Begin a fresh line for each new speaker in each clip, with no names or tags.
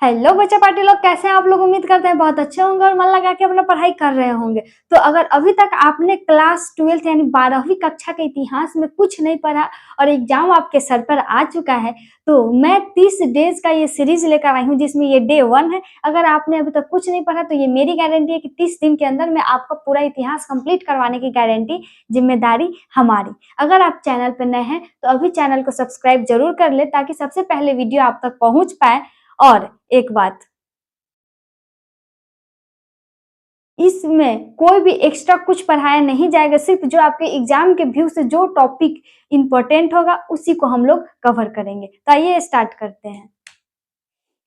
Hello बच्चा party लोग, कैसे हैं आप लोग? उम्मीद करते हैं बहुत अच्छे होंगे और मन लगा के अपना पढ़ाई कर रहे होंगे। तो अगर अभी तक आपने क्लास 12th यानी 12वीं कक्षा के इतिहास में कुछ नहीं पढ़ा और एग्जाम आपके सर पर आ चुका है, तो मैं 30 डेज का ये सीरीज लेकर आई हूँ जिसमें ये डे 1 है। अगर आपने अभी तक कुछ नहीं पढ़ा तो ये मेरी गारंटी है कि 30 दिन के अंदर मैं आपका पूरा इतिहास कंप्लीट करवाने की गारंटी, जिम्मेदारी हमारी। अगर आप चैनल पर नए हैं तो अभी चैनल को सब्सक्राइब जरूर कर ले ताकि सबसे पहले वीडियो आप तक पहुंच पाए। और एक बात, इसमें कोई भी एक्स्ट्रा कुछ पढ़ाया नहीं जाएगा, सिर्फ जो आपके एग्जाम के व्यू से जो टॉपिक इंपॉर्टेंट होगा उसी को हम लोग कवर करेंगे। तो आइए स्टार्ट करते हैं।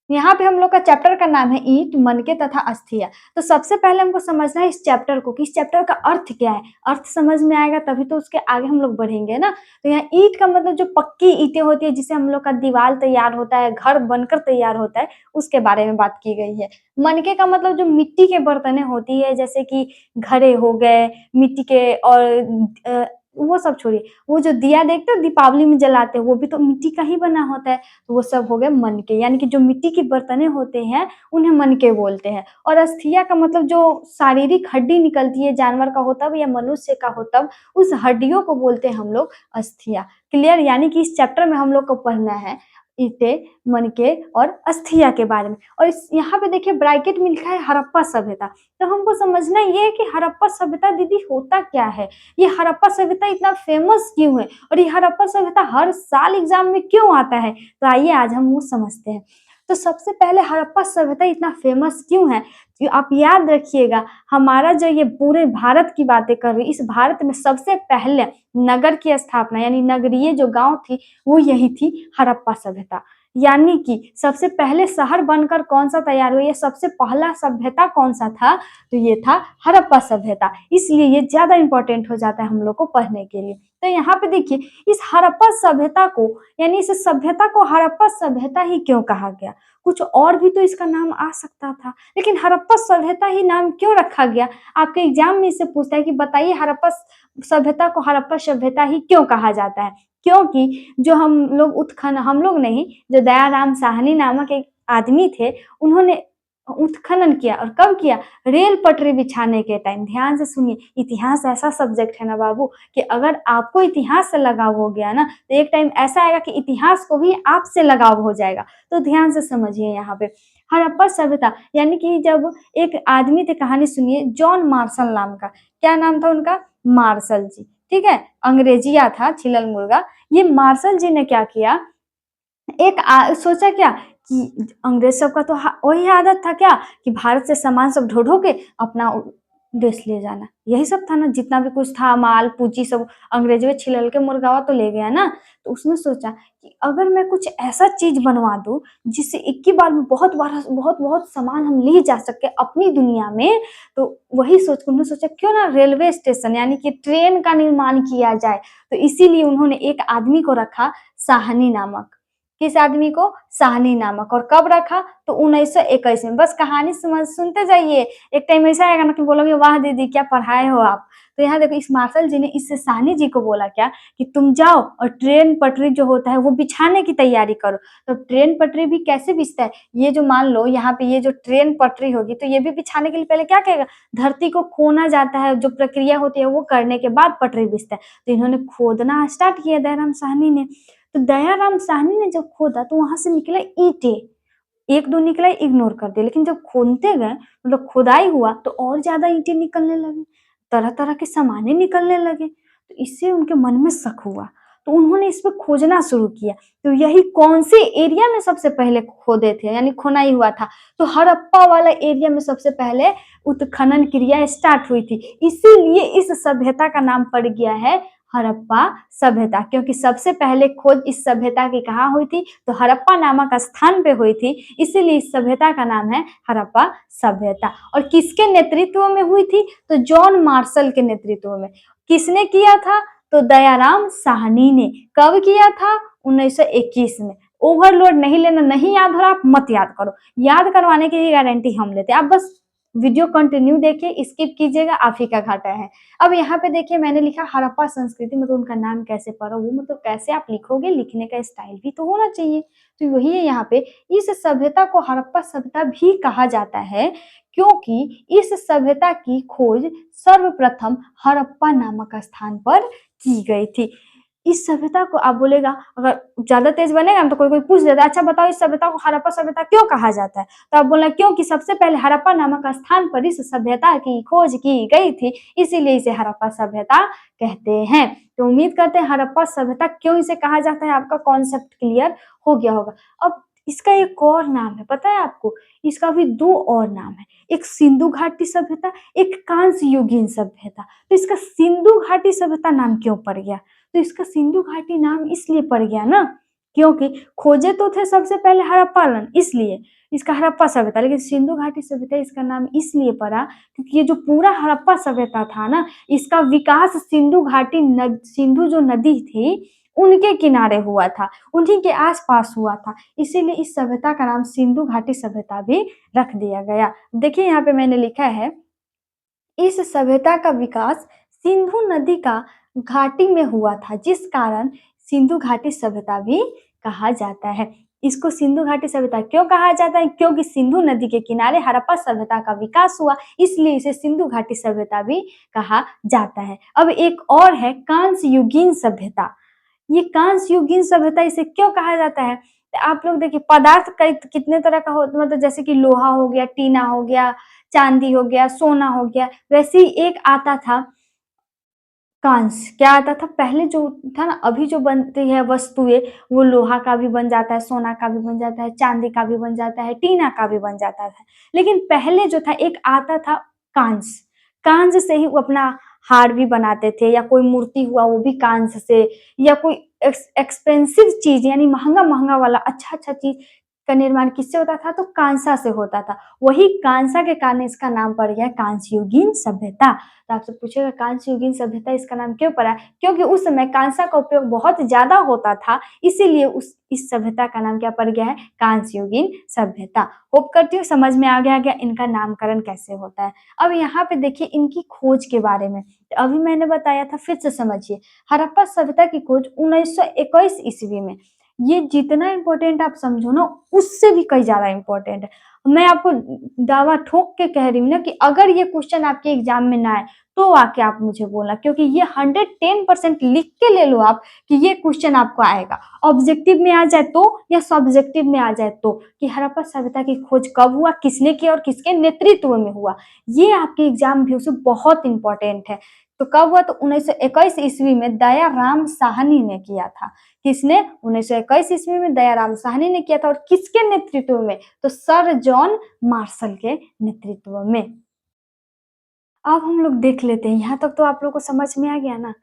यहाँ पे हम लोग का चैप्टर का नाम है ईंट, मनके तथा अस्थिया। तो सबसे पहले हमको समझना है इस चैप्टर को कि इस चैप्टर का अर्थ क्या है। अर्थ समझ में आएगा तभी तो उसके आगे हम लोग बढ़ेंगे ना। तो यहाँ ईंट का मतलब जो पक्की ईंटें होती है जिससे हम लोग का दीवार तैयार होता है, घर बनकर तैयार होता है, उसके बारे में बात की गई है। मनके का मतलब जो मिट्टी के बर्तनें होती है, जैसे कि घड़े हो गए मिट्टी के, और वो सब छोड़िए, वो जो दिया देखते हो दीपावली में जलाते हैं वो भी तो मिट्टी का ही बना होता है। तो वो सब हो गए मनके, यानी कि जो मिट्टी की बर्तनें होते हैं उन्हें मनके बोलते हैं। और अस्थिया का मतलब जो शारीरिक हड्डी निकलती है, जानवर का हो तब या मनुष्य का हो तब, उस हड्डियों को बोलते हैं हम लोग अस्थिया। क्लियर? यानी कि इस चैप्टर में हम लोग को पढ़ना है ईंटे, मनके और अस्थिया के बारे में। और इस यहाँ पे देखिए ब्रैकेट में लिखा है हड़प्पा सभ्यता। तो हमको समझना ये है कि हड़प्पा सभ्यता दीदी होता क्या है, ये हड़प्पा सभ्यता इतना फेमस क्यों है, और ये हड़प्पा सभ्यता हर साल एग्जाम में क्यों आता है। तो आइए आज हम वो समझते हैं। तो सबसे पहले हड़प्पा सभ्यता इतना फेमस क्यों है, कि आप याद रखिएगा, हमारा जो ये पूरे भारत की बातें कर रही, इस भारत में सबसे पहले नगर की स्थापना यानी नगरीय जो गांव थी वो यही थी, हड़प्पा सभ्यता। यानी कि सबसे पहले शहर बनकर कौन सा तैयार हुआ, ये सबसे पहला सभ्यता कौन सा था, तो ये था हड़प्पा सभ्यता। इसलिए ये ज्यादा इंपॉर्टेंट हो जाता है हम लोग को पढ़ने के लिए। तो यहाँ पे देखिए इस हड़प्पा सभ्यता को, यानी इस सभ्यता को हड़प्पा सभ्यता ही क्यों कहा गया। कुछ और भी तो इसका नाम आ सकता था, लेकिन हड़प्पा सभ्यता ही नाम क्यों रखा गया। आपके एग्जाम में इससे पूछता है कि बताइए हड़प्पा सभ्यता को हड़प्पा सभ्यता ही क्यों कहा जाता है। क्योंकि जो हम लोग नहीं, जो दयाराम साहनी नामक एक आदमी थे, उन्होंने उत्खनन किया। और कब किया? रेल पटरी बिछाने के टाइम। ध्यान से सुनिए, इतिहास ऐसा सब्जेक्ट है ना बाबू कि अगर आपको इतिहास से लगाव हो गया ना तो एक टाइम ऐसा आएगा कि इतिहास को भी आपसे लगाव हो जाएगा। तो ध्यान से समझिए यहाँ पे हड़प्पा सभ्यता, यानी कि जब एक आदमी थे, कहानी सुनिए, जॉन मार्शल नाम का। क्या नाम था उनका? मार्शल जी। ठीक है, अंग्रेजिया था, छिलल मुर्गा। ये मार्शल जी ने क्या किया, सोचा क्या कि अंग्रेज सबका तो वही आदत था क्या कि भारत से सामान सब ढो ढो के अपना देश ले जाना। यही सब था ना, जितना भी कुछ था माल पूंजी सब अंग्रेजों छिलल के मुर्गावा तो ले गया ना। तो उसने सोचा कि अगर मैं कुछ ऐसा चीज बनवा दूं जिससे एक ही बार में बहुत बार बहुत बहुत सामान हम ले जा सके अपनी दुनिया में, तो वही सोच कर उन्होंने सोचा क्यों ना रेलवे स्टेशन यानी कि ट्रेन का निर्माण किया जाए। तो इसीलिए उन्होंने एक आदमी को रखा, साहनी नामक। किस आदमी को? साहनी नामक। और कब रखा? तो 1921 में। बस कहानी समझ सुनते जाइए, एक टाइम ऐसा आएगा ना कि बोलोगे वाह दीदी क्या पढ़ाए हो आप। तो यहाँ देखो इस मार्शल जी ने इस साहनी जी को बोला क्या कि तुम जाओ और ट्रेन पटरी जो होता है वो बिछाने की तैयारी करो। तो ट्रेन पटरी भी कैसे बिछता है, ये जो मान लो यहाँ पे ये जो ट्रेन पटरी होगी तो ये भी बिछाने के लिए पहले क्या कहेगा, धरती को खोना जाता है, जो प्रक्रिया होती है वो करने के बाद पटरी बिछता है। तो इन्होंने खोदना स्टार्ट किया दयाराम साहनी ने। तो दयाराम साहनी ने जब खोदा तो वहां से निकले ईंटे, एक दो निकला इग्नोर कर दिया, लेकिन जब खोदते गए मतलब खुदाई हुआ तो और ज्यादा ईंटें निकलने लगी, तरह तरह के सामाने निकलने लगे। तो इससे उनके मन में शक हुआ, तो उन्होंने इस पर खोजना शुरू किया। तो यही कौन से एरिया में सबसे पहले खोदे थे यानी खुनाई हुआ था, तो हड़प्पा वाला एरिया में सबसे पहले उत्खनन क्रिया स्टार्ट हुई थी। इसीलिए इस सभ्यता का नाम पड़ गया है हड़प्पा सभ्यता, क्योंकि सबसे पहले खोज इस सभ्यता की कहाँ हुई थी, तो हड़प्पा नामक स्थान पे हुई थी। इसीलिए इस सभ्यता का नाम है हड़प्पा सभ्यता। और किसके नेतृत्व में हुई थी, तो जॉन मार्शल के नेतृत्व में। किसने किया था, तो दयाराम साहनी ने। कब किया था? 1921 में। ओवरलोड नहीं लेना, नहीं याद हो रहा आप मत याद करो, याद करवाने की गारंटी हम लेते हैं। आप बस वीडियो कंटिन्यू देखिए, स्किप कीजिएगा, आप ही का घाटा है। अब यहाँ पे देखिए मैंने लिखा हड़प्पा संस्कृति, मतलब उनका नाम कैसे पढ़ो, वो मतलब कैसे आप लिखोगे, लिखने का स्टाइल भी तो होना चाहिए। तो वही है यहाँ पे, इस सभ्यता को हड़प्पा सभ्यता भी कहा जाता है क्योंकि इस सभ्यता की खोज सर्वप्रथम हड़प्पा नामक स्थान पर की गई थी। इस सभ्यता को आप बोलेगा, अगर ज्यादा तेज बनेगा ना तो कोई कोई पूछ देता है, अच्छा बताओ इस सभ्यता को हड़प्पा सभ्यता क्यों कहा जाता है? तो आप बोलना क्योंकि सबसे पहले हड़प्पा नामक स्थान पर इस सभ्यता की खोज की गई थी, इसीलिए इसे हड़प्पा सभ्यता कहते हैं। तो उम्मीद करते हैं हड़प्पा सभ्यता क्यों इसे कहा जाता है आपका कॉन्सेप्ट क्लियर हो गया होगा। अब इसका एक और नाम है, पता है आपको? इसका भी दो और नाम है, एक सिंधु घाटी सभ्यता, एक कांस्य युगीन सभ्यता। तो इसका सिंधु घाटी सभ्यता नाम क्यों पड़ गया? तो इसका सिंधु घाटी नाम इसलिए पड़ गया ना क्योंकि खोजे तो थे सबसे पहले हड़प्पालन, इसलिए इसका हड़प्पा सभ्यता, लेकिन सिंधु घाटी सभ्यता इसका नाम इसलिए पड़ा क्योंकि ये जो पूरा हड़प्पा सभ्यता था ना, इसका विकास सिंधु घाटी सिंधु जो नदी थी उनके किनारे हुआ था, उन्हीं के आसपास हुआ था, इसीलिए इस सभ्यता का नाम सिंधु घाटी सभ्यता भी रख दिया गया। देखिए यहाँ पे मैंने लिखा है, इस सभ्यता का विकास सिंधु नदी का घाटी में हुआ था, जिस कारण सिंधु घाटी सभ्यता भी कहा जाता है। इसको सिंधु घाटी सभ्यता क्यों कहा जाता है? क्योंकि सिंधु नदी के किनारे हड़प्पा सभ्यता का विकास हुआ, इसलिए इसे सिंधु घाटी सभ्यता भी कहा जाता है। अब एक और है कांस्य युगीन सभ्यता। ये कांस्य युगीन सभ्यता इसे क्यों कहा जाता है? तो आप लोग देखिए, पदार्थ कई कितने तरह का होता, मतलब जैसे कि लोहा हो गया, टीना हो गया, चांदी हो गया, सोना हो गया, वैसे ही एक आता था कांस्य। क्या आता था पहले जो था ना, अभी जो बनती है वस्तुएं वो लोहा का भी बन जाता है, सोना का भी बन जाता है, चांदी का भी बन जाता है, टीना का भी बन जाता है, लेकिन पहले जो था एक आता था कांस्य। कांस्य से ही वो अपना हार भी बनाते थे, या कोई मूर्ति हुआ वो भी कांस्य से, या कोई एक्सपेंसिव चीज यानी महंगा महंगा वाला अच्छा अच्छा चीज का निर्माण किससे होता था? तो कांसा से होता था। वही कांसा के कारण इसका नाम पड़ गया कांस्य युगीन सभ्यता। तो आपसे पूछेगा कांस्य युगीन सभ्यता इसका नाम क्यों पड़ा? क्योंकि उस समय कांसा का उपयोग बहुत ज्यादा होता था, इसीलिए उस इस सभ्यता का नाम क्या पड़ गया है? कांस्य युगीन सभ्यता। होप करती हूँ समझ में आ गया इनका नामकरण कैसे होता है। अब यहाँ पे देखिए इनकी खोज के बारे में, तो अभी मैंने बताया था, फिर से समझिए। हड़प्पा सभ्यता की खोज 1921 ईस्वी में। ये जितना इम्पोर्टेंट आप समझो ना, उससे भी कई ज्यादा इम्पोर्टेंट है। मैं आपको दावा ठोक के कह रही हूँ ना कि अगर ये क्वेश्चन आपके एग्जाम में ना आए तो आके आप मुझे बोलना, क्योंकि ये 110% लिख के ले लो आप कि ये क्वेश्चन आपको आएगा। ऑब्जेक्टिव में आ जाए तो, या सब्जेक्टिव में आ जाए तो, कि हड़प्पा सभ्यता की खोज कब हुआ, किसने किया और किसके नेतृत्व में हुआ, ये आपके एग्जाम व्यू से बहुत इंपॉर्टेंट है। तो कब हुआ? तो 1921 ईस्वी में दयाराम साहनी ने किया था। किसने? 1921 ईस्वी में दयाराम साहनी ने किया था। और किसके नेतृत्व में? तो सर जॉन मार्शल के नेतृत्व में। अब हम लोग देख लेते हैं, यहाँ तक तो आप लोग को समझ में आ गया ना?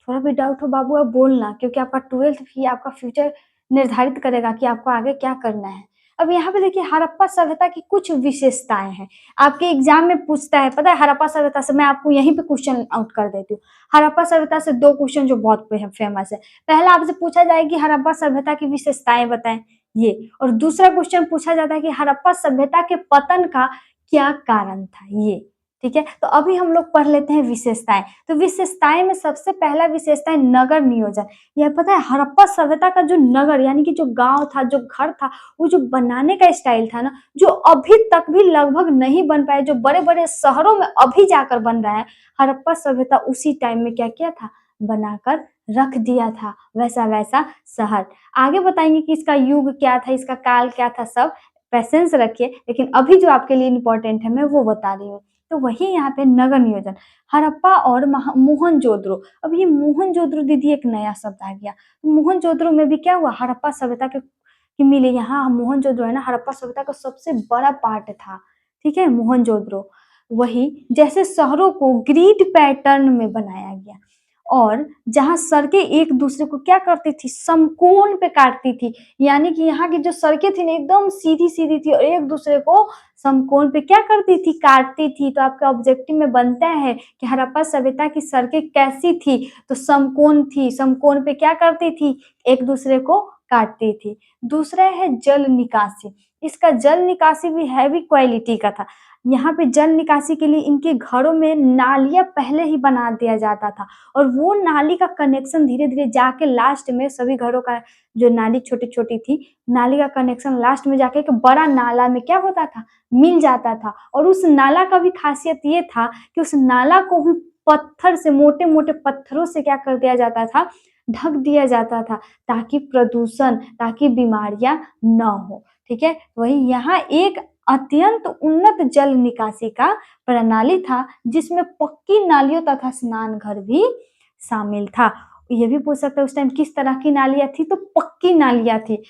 थोड़ा भी डाउट हो बाबू अब बोलना, क्योंकि आपका 12th भी आपका फ्यूचर निर्धारित करेगा कि आपको आगे क्या करना है। अब यहाँ पे देखिए हड़प्पा सभ्यता की कुछ विशेषताएं हैं, आपके एग्जाम में पूछता है, पता है? हड़प्पा सभ्यता से मैं आपको यहीं पे क्वेश्चन आउट कर देती हूँ। हड़प्पा सभ्यता से दो क्वेश्चन जो बहुत फेमस है। पहला आपसे पूछा जाएगा कि हड़प्पा सभ्यता की विशेषताएं बताएं, ये, और दूसरा क्वेश्चन पूछा जाता है कि हड़प्पा सभ्यता के पतन का क्या कारण था, ये। ठीक है, तो अभी हम लोग पढ़ लेते हैं विशेषताएं। तो विशेषताएं में सबसे पहला विशेषता है नगर नियोजन। यह पता है हड़प्पा सभ्यता का जो नगर यानी कि जो गांव था, जो घर था, वो जो बनाने का स्टाइल था ना, जो अभी तक भी लगभग नहीं बन पाए, जो बड़े बड़े शहरों में अभी जाकर बन रहा है, हड़प्पा सभ्यता उसी टाइम में क्या किया था? बनाकर रख दिया था वैसा वैसा शहर। आगे बताएंगे कि इसका युग क्या था, इसका काल क्या था, सब पेशेंस रखिए, लेकिन अभी जो आपके लिए इंपॉर्टेंट है मैं वो बता रही हूँ। तो वही यहाँ पे नगर नियोजन, हड़प्पा और मोहनजोदड़ो। अब ये मोहनजोदड़ो दीदी एक नया शब्द आ गया। मोहनजोदड़ो में भी क्या हुआ? हड़प्पा सभ्यता के कि मिले, यहाँ मोहनजोदड़ो है ना, हड़प्पा सभ्यता का सबसे बड़ा पार्ट था। ठीक है, मोहनजोदड़ो वही जैसे शहरों को ग्रिड पैटर्न में बनाया गया, और जहां सड़कें एक दूसरे को क्या करती थी? समकोण पे काटती थी, यानी कि यहाँ की जो सड़कें थी ना एकदम सीधी सीधी थी और एक दूसरे को समकोण पे क्या करती थी? काटती थी। तो आपके ऑब्जेक्टिव में बनता है कि हड़प्पा सभ्यता की सड़कें कैसी थी? तो समकोण थी। समकोण पे क्या करती थी? एक दूसरे को काटती थी। दूसरा है जल निकासी, इसका जल निकासी भी हैवी क्वालिटी का था। यहाँ पे जल निकासी के लिए इनके घरों में नालियाँ पहले ही बना दिया जाता था और वो नाली का कनेक्शन धीरे-धीरे जाके लास्ट में सभी घरों का जो नाली छोटी-छोटी थी, नाली का कनेक्शन लास्ट में जाके एक बड़ा नाला में क्या होता था, मिल जाता था और उस नाला का भी खासियत ये था कि उस नाला को भी पत्थर से मोटे-मोटे पत्थरों से क्या कर दिया जाता था, ढक दिया जाता था ताकि प्रदूषण, ताकि बीमारियाँ ना हो, ठीक है? वहीं यहाँ एक अत्यंत उन्नत जल निकासी का प्रणाली था जिसमें पक्की नालियों तथा स्नान घर भी शामिल था। ये भी पूछ सकते हैं उस टाइम किस तरह की नालियाँ थी, तो पक्की नालियाँ थी।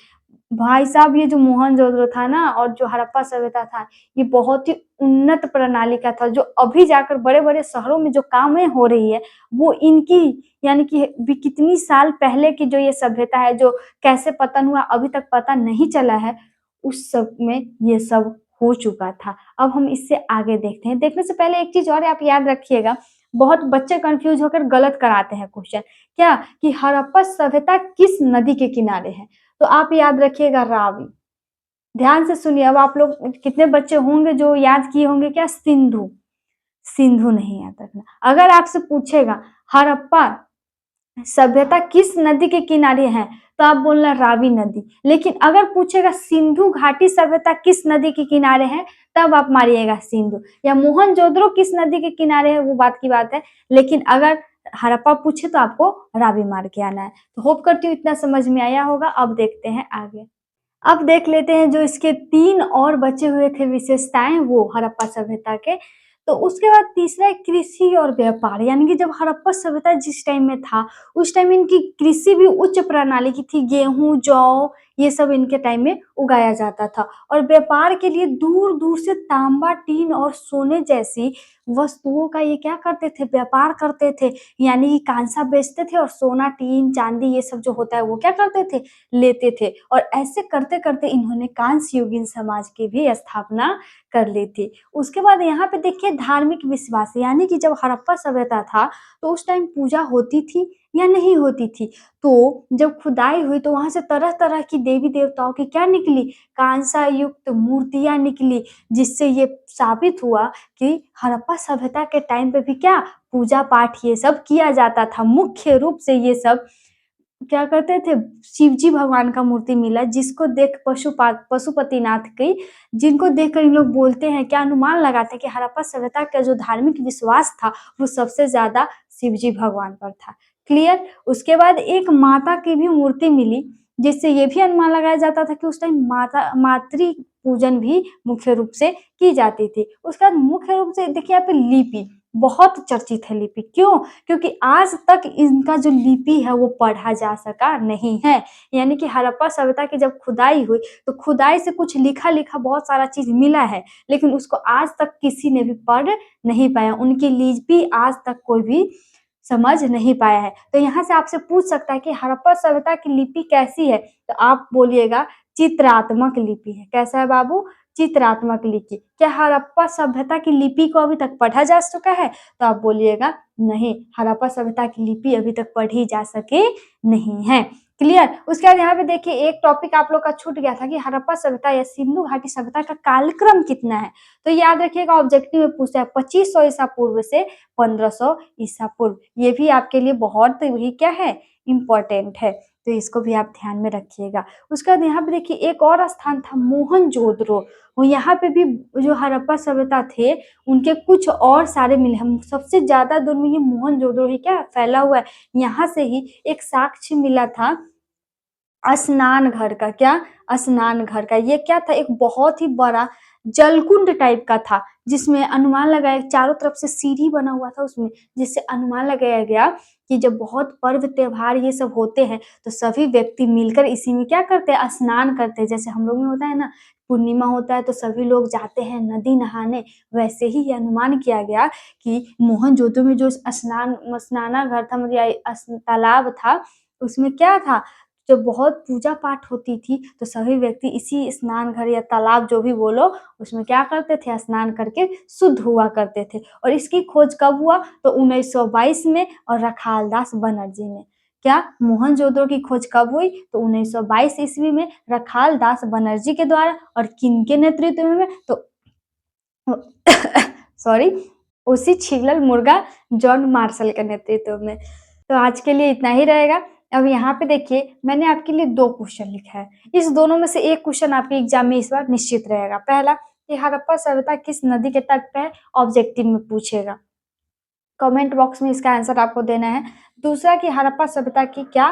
भाई साहब ये जो मोहनजोदड़ो था ना और जो हड़प्पा सभ्यता था, ये बहुत ही उन्नत प्रणाली का था जो अभी जाकर बड़े-बड़े शहरों में जो कामें हो रही है, वो इनकी यानी कि भी कितनी साल पहले की जो ये सभ्यता है, जो कैसे पतन हुआ अभी तक पता नहीं चला है, उस सब में ये सब हो चुका था। अब हम इससे आगे देखते हैं। देखने से पहले एक चीज़ और आप याद रखिएगा, बहुत बच्चे कन्फ्यूज़ होकर गलत कराते हैं क्वेश्चन। क्या? कि हड़प्पा सभ्यता किस नदी के किनारे है? तो आप याद रखिएगा रावी। ध्यान से सुनिए, अब आप लोग कितने बच्चे होंगे जो याद किए होंगे क्या सिंधु? सिंधु नहीं याद रखना। अगर आपसे पूछेगा हड़प्पा सभ्यता किस नदी के किनारे है, तो आप बोलना रावी नदी। लेकिन अगर पूछेगा सिंधु घाटी सभ्यता किस नदी के किनारे है, तब आप मारिएगा सिंधु। या मोहनजोदड़ो किस नदी के किनारे है, वो बात की बात है। लेकिन अगर हड़प्पा पूछे तो आपको रावी मार के आना है। तो होप करती हूँ इतना समझ में आया होगा। अब देखते हैं आगे। अब देख लेते हैं जो इसके 3 और बचे हुए थे विशेषताएँ वो हड़प्पा सभ्यता के। तो उसके बाद तीसरा है कृषि और व्यापार, यानी कि जब हड़प्पा सभ्यता जिस टाइम में था, उस टाइम इनकी कृषि भी उच्च प्रणाली की थी। गेहूँ, जौ ये सब इनके टाइम में उगाया जाता था और व्यापार के लिए दूर-दूर से तांबा, टीन और सोने जैसी वस्तुओं का ये क्या करते थे, व्यापार करते थे। यानी कि कांसा बेचते थे और सोना, टीन, चांदी ये सब जो होता है वो क्या करते थे, लेते थे और ऐसे करते-करते इन्होंने कांस्य युगीन समाज की भी स्थापना कर ली थी। उसके बाद यहाँ पे देखिए धार्मिक विश्वास, यानी कि जब हड़प्पा सभ्यता था, तो उस टाइम पूजा होती थी या नहीं होती थी? तो जब खुदाई हुई तो वहाँ से तरह-तरह की देवी-देवताओं की क्या निकली? कांसा युक्त मूर्तियाँ निकली, जिससे ये साबित हुआ कि हड़प्पा सभ्यता के टाइम पे भी क्या पूजा-पाठ ये सब किया जाता था। मुख्य रूप से ये सब क्या करते थे, शिव जी भगवान का मूर्ति मिला जिसको देख पशुपतिनाथ की, जिनको देखकर इन लोग बोलते हैं, क्या अनुमान लगाते हैं कि हड़प्पा सभ्यता का जो धार्मिक विश्वास था वो सबसे ज्यादा शिव जी भगवान पर था। क्लियर? उसके बाद एक माता की भी मूर्ति मिली जिससे ये भी अनुमान लगाया जाता था कि उस टाइम माता मातृ पूजन भी मुख्य रूप से की जाती थी। उसके बाद मुख्य रूप से देखिए यहाँ पे लिपि बहुत चर्चित है। लिपि क्यों? क्योंकि आज तक इनका जो लिपि है वो पढ़ा जा सका नहीं है। यानी कि हड़प्पा सभ्यता की जब खुदाई हुई तो खुदाई से कुछ लिखा-लिखा बहुत सारा चीज़ मिला है, लेकिन उसको आज तक किसी ने भी पढ़ नहीं पाया। उनकी लिपि आज तक कोई भी समझ नहीं पाया है। तो यहाँ से आपसे पूछ सकता है कि हड़प्पा सभ्यता की लिपि कैसी है? तो आप बोलिएगा चित्रात्मक लिपि है। कैसा है बाबू? चित्रात्मक लिपि। क्या हड़प्पा सभ्यता की लिपि को अभी तक पढ़ा जा चुका है? तो आप बोलिएगा नहीं, हड़प्पा सभ्यता की लिपि अभी तक पढ़ी जा सकी नहीं है। क्लियर? उसके बाद यहाँ पे देखिए एक टॉपिक आप लोग का छूट गया था कि हड़प्पा सभ्यता या सिंधु घाटी सभ्यता का कालक्रम कितना है? तो याद रखिएगा ऑब्जेक्टिव में पूछता है 2500 ईसा पूर्व से 1500 ईसा पूर्व। ये भी आपके लिए बहुत ही क्या है, इम्पोर्टेंट है। तो इसको भी आप ध्यान में रखिएगा। उसके बाद यहाँ पे देखिए एक और स्थान था मोहनजोदड़ो। वो यहाँ पे भी जो हड़प्पा सभ्यता थे उनके कुछ और सारे मिले। हम सबसे ज्यादा दूर में ये मोहनजोदड़ो ही क्या फैला हुआ है। यहाँ से ही एक साक्ष्य मिला था स्नान घर का। क्या? स्नान घर का। ये क्या था, एक बहुत ही बड़ा जलकुंड टाइप का था जिसमें अनुमान लगाया, चारों तरफ से सीढ़ी बना हुआ था उसमें, जिससे अनुमान लगाया गया कि जब बहुत पर्व त्योहार ये सब होते हैं तो सभी व्यक्ति मिलकर इसी में क्या करते हैं, स्नान करते हैं। जैसे हम लोग में होता है ना, पूर्णिमा होता है तो सभी लोग जाते हैं नदी नहाने, वैसे ही ये अनुमान किया गया कि मोहनजोदड़ो में जो स्नानागार था, मतलब तालाब था, उसमें क्या था, जब बहुत पूजा पाठ होती थी तो सभी व्यक्ति इसी स्नान घर या तालाब जो भी बोलो उसमें क्या करते थे, स्नान करके शुद्ध हुआ करते थे। और इसकी खोज कब हुआ? तो 1922 में और रखालदास बनर्जी ने। क्या मोहनजोदड़ो की खोज कब हुई? तो 1922 ईस्वी में रखाल दास बनर्जी के द्वारा। और किनके नेतृत्व में? तो सॉरी, उसी छिगलल मुर्गा जॉन मार्शल के नेतृत्व में। तो आज के लिए इतना ही रहेगा। अब यहाँ पे देखिए मैंने आपके लिए 2 क्वेश्चन लिखा है। इस दोनों में से एक क्वेश्चन आपके एग्जाम में इस बार निश्चित रहेगा। पहला कि हड़प्पा सभ्यता किस नदी के तट पे है? ऑब्जेक्टिव में पूछेगा। कमेंट बॉक्स में इसका आंसर आपको देना है। दूसरा कि हड़प्पा सभ्यता की क्या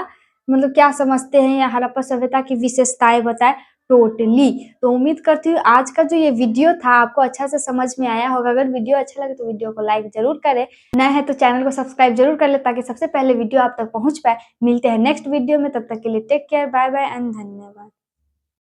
मतलब क्या समझते हैं या हड़प्पा सभ्यता की विशेषताएं बताएं टोटली। तो उम्मीद करती हूँ आज का जो ये वीडियो था आपको अच्छा से समझ में आया होगा। अगर वीडियो अच्छा लगे तो वीडियो को लाइक जरूर करें, नए हैं तो चैनल को सब्सक्राइब जरूर कर ले ताकि सबसे पहले वीडियो आप तक पहुंच पाए। मिलते हैं नेक्स्ट वीडियो में, तब तक के लिए take care, bye bye and धन्यवाद।